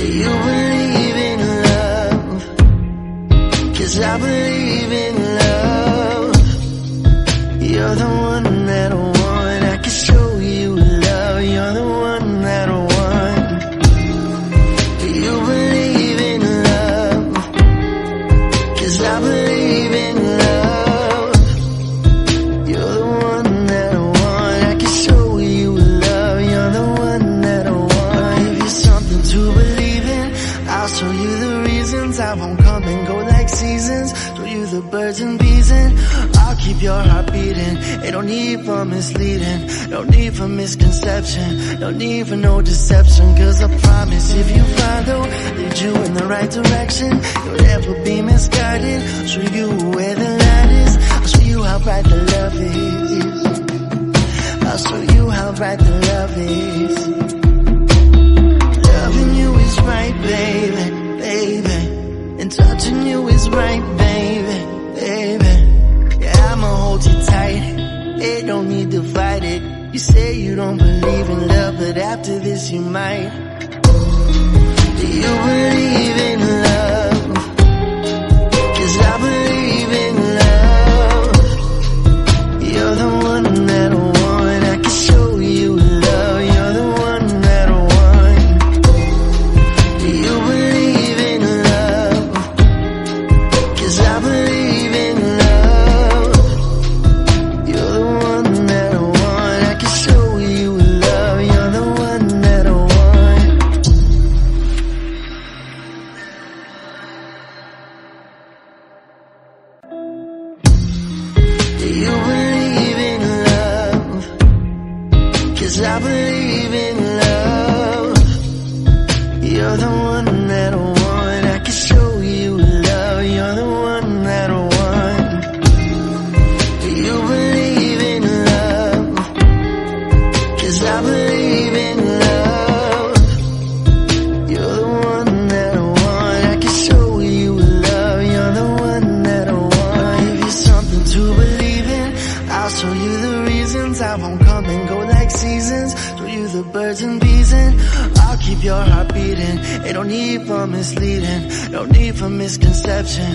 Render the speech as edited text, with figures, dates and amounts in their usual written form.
Do you believe in love? 'Cause I believe in love. You're the one that I want. I can show you love. You're the one that I want. Do you believe in love? 'Cause I believe in love. You're the one that I want. I can show you love. You're the one that I want. Give you something to believe in. I'll show you the reasons. I won't come and go like seasons. Show you the birds and bees and I'll keep your heart beating. Ain't no need for misleading, no need for misconception, no need for no deception. 'Cause I promise if you follow, lead you in the right direction, you'll never be misguided. Show you where the light is. I'll show you how bright the love is. I'll show you how bright the love is. Loving you is right, baby, baby. And touching you is right, baby, baby. Yeah, I'ma hold you tight. It don't need to fight it. You say you don't believe in love, but after this you might. Do you believe in love? 'Cause I believe in love. You're the one that I want. I can show you love. You're the one that I want. Do you believe in love? 'Cause I believe in love. You're the one that I want. I can show you love. You're the one that I want. Do you believe in love? 'Cause I believe in love. You're the one that I want. I can show you love. You're the one that I want. Do you believe in love? 'Cause I believe in love. You're the one that I want. I can show you love. You're the one that I want. Give you something to believe in. I'll show you the reasons. I won't come and go like seasons. Show you the birds and bees and I'll keep your heart beating. Ain't no need for misleading, no need for misconception.